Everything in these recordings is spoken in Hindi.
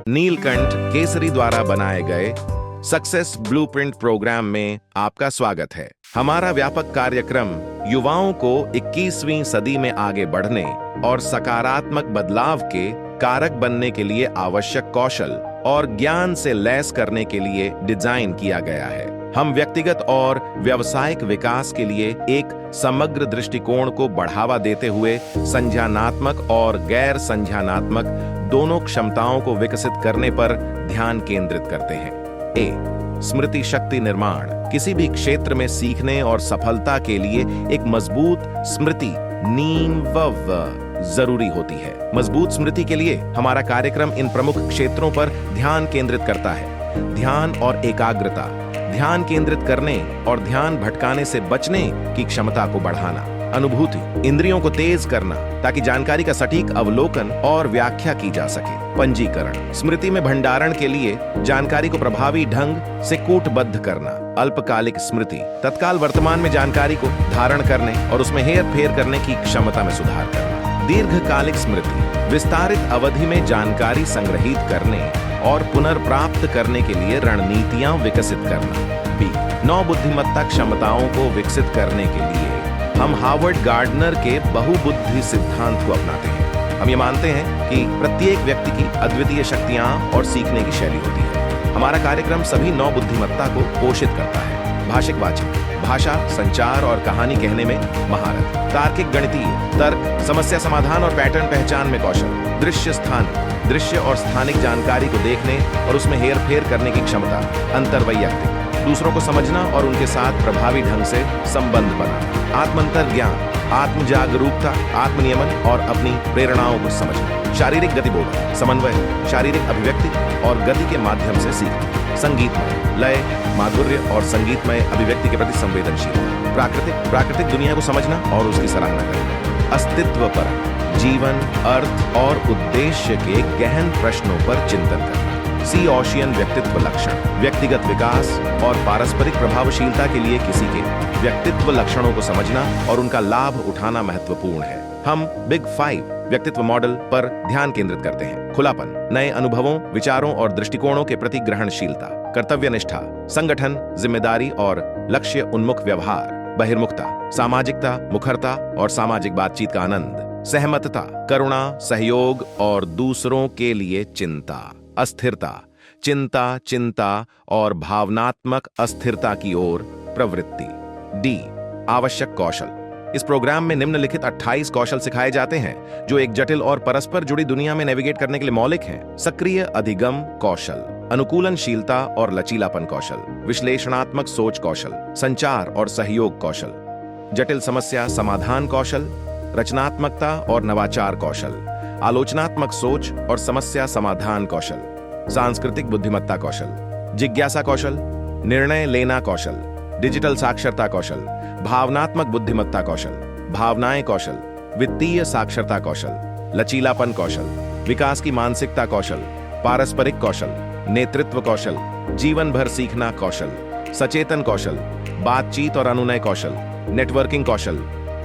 नीलकंठ केसरी द्वारा बनाए गए सक्सेस ब्लूप्रिंट प्रोग्राम में आपका स्वागत है। हमारा व्यापक कार्यक्रम युवाओं को 21वीं सदी में आगे बढ़ने और सकारात्मक बदलाव के कारक बनने के लिए आवश्यक कौशल और ज्ञान से लैस करने के लिए डिजाइन किया गया है। हम व्यक्तिगत और व्यावसायिक विकास के लिए एक समग्र दृष्टिकोण को बढ़ावा देते हुए संज्ञानात्मक और गैर संज्ञानात्मक दोनों क्षमताओं को विकसित करने पर ध्यान केंद्रित करते हैं। स्मृति शक्ति निर्माण। किसी भी क्षेत्र में सीखने और सफलता के लिए एक मजबूत स्मृति नींव जरूरी होती है। मजबूत स्मृति के लिए हमारा कार्यक्रम इन प्रमुख क्षेत्रों पर ध्यान केंद्रित करता है। ध्यान और एकाग्रता, ध्यान केंद्रित करने और ध्यान भटकाने से बचने की क्षमता को बढ़ाना। अनुभूति, इंद्रियों को तेज करना ताकि जानकारी का सटीक अवलोकन और व्याख्या की जा सके। पंजीकरण, स्मृति में भंडारण के लिए जानकारी को प्रभावी ढंग से कूटबद्ध करना। अल्पकालिक स्मृति, तत्काल वर्तमान में जानकारी को धारण करने और उसमें हेर फेर करने की क्षमता में सुधार करना। दीर्घकालिक स्मृति, विस्तारित अवधि में जानकारी संग्रहित करने और पुनर्प्राप्त करने के लिए रणनीतियां विकसित करना। बी, नौ बुद्धिमत्ता क्षमताओं को विकसित करने के लिए हम हार्वर्ड गार्डनर के बहुबुद्धि सिद्धांत को अपनाते हैं। हम ये मानते हैं कि प्रत्येक व्यक्ति की अद्वितीय शक्तियां और सीखने की शैली होती है। हमारा कार्यक्रम सभी नौ बुद्धिमत्ता को पोषित करता है। भाषिक वाचक, भाषा, संचार और कहानी कहने में महारत। तार्किक गणितीय, तर्क, समस्या समाधान और पैटर्न पहचान में कौशल। दृश्य स्थानिक, दृश्य और स्थानिक जानकारी को देखने और उसमें हेर फेर करने की क्षमता। अंतर्वैयक्तिक, दूसरों को समझना और उनके साथ प्रभावी ढंग से संबंध बनाना। आत्मंतर ज्ञान, आत्म जागरूकता, आत्मनियमन और अपनी प्रेरणाओं को समझना। शारीरिक गतिबोध, समन्वय, शारीरिक अभिव्यक्ति और गति के माध्यम से सीखना। संगीतमय, लय, माधुर्य और संगीतमय अभिव्यक्ति के प्रति संवेदनशीलता। प्राकृतिक दुनिया को समझना और उसकी सराहना करना। अस्तित्व पर, जीवन, अर्थ और उद्देश्य के गहन प्रश्नों पर चिंतन करना। सी ओशियन व्यक्तित्व लक्षण, व्यक्तिगत विकास और पारस्परिक प्रभावशीलता के लिए किसी के व्यक्तित्व लक्षणों को समझना और उनका लाभ उठाना महत्वपूर्ण है। हम बिग 5 व्यक्तित्व मॉडल पर ध्यान केंद्रित करते हैं। खुलापन, नए अनुभवों, विचारों और दृष्टिकोणों के प्रति ग्रहणशीलता। कर्तव्यनिष्ठा, संगठन, जिम्मेदारी और लक्ष्य उन्मुख व्यवहार। बहिर्मुखता, सामाजिकता, मुखरता और सामाजिक बातचीत का आनंद। सहमतता, करुणा, सहयोग और दूसरों के लिए चिंता। अस्थिरता, चिंता और भावनात्मक अस्थिरता की ओर प्रवृत्ति। डी, आवश्यक कौशल। इस प्रोग्राम में निम्नलिखित 28 कौशल सिखाए जाते हैं जो एक जटिल और परस्पर जुड़ी दुनिया में नेविगेट करने के लिए मौलिक हैं। सक्रिय अधिगम कौशल, अनुकूलनशीलता और लचीलापन कौशल, विश्लेषणात्मक सोच कौशल, संचार और सहयोग कौशल, जटिल समस्या समाधान कौशल, रचनात्मकता और नवाचार कौशल, आलोचनात्मक सोच और समस्या समाधान कौशल, सांस्कृतिक बुद्धिमत्ता कौशल, जिज्ञासा कौशल, निर्णय लेना कौशल, डिजिटल साक्षरता कौशल, भावनात्मक बुद्धिमत्ता कौशल, भावनाएं कौशल, वित्तीय साक्षरता कौशल, लचीलापन कौशल, विकास की मानसिकता कौशल, पारस्परिक कौशल, नेतृत्व कौशल, जीवन भर सीखना कौशल, सचेतन कौशल, बातचीत और अनुनय कौशल, नेटवर्किंग कौशल,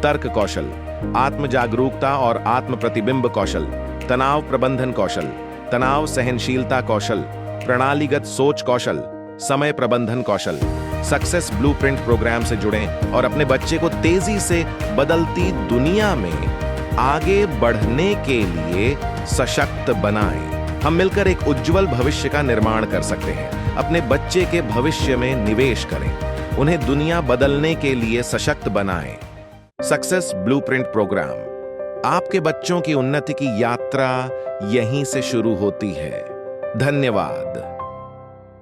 तर्क कौशल, आत्म जागरूकता और आत्म प्रतिबिंब कौशल, तनाव प्रबंधन कौशल, तनाव सहनशीलता कौशल, प्रणालीगत सोच कौशल, समय प्रबंधन कौशल। सक्सेस ब्लूप्रिंट प्रोग्राम से जुड़ें और अपने बच्चे को तेजी से बदलती दुनिया में आगे बढ़ने के लिए सशक्त बनाएं। हम मिलकर एक उज्जवल भविष्य का निर्माण कर सकते हैं। अपने बच्चे के भविष्य में निवेश करें, उन्हें दुनिया बदलने के लिए सशक्त बनाएं। सक्सेस ब्लूप्रिंट प्रोग्राम, आपके बच्चों की उन्नति की यात्रा यहीं से शुरू होती है। धन्यवाद।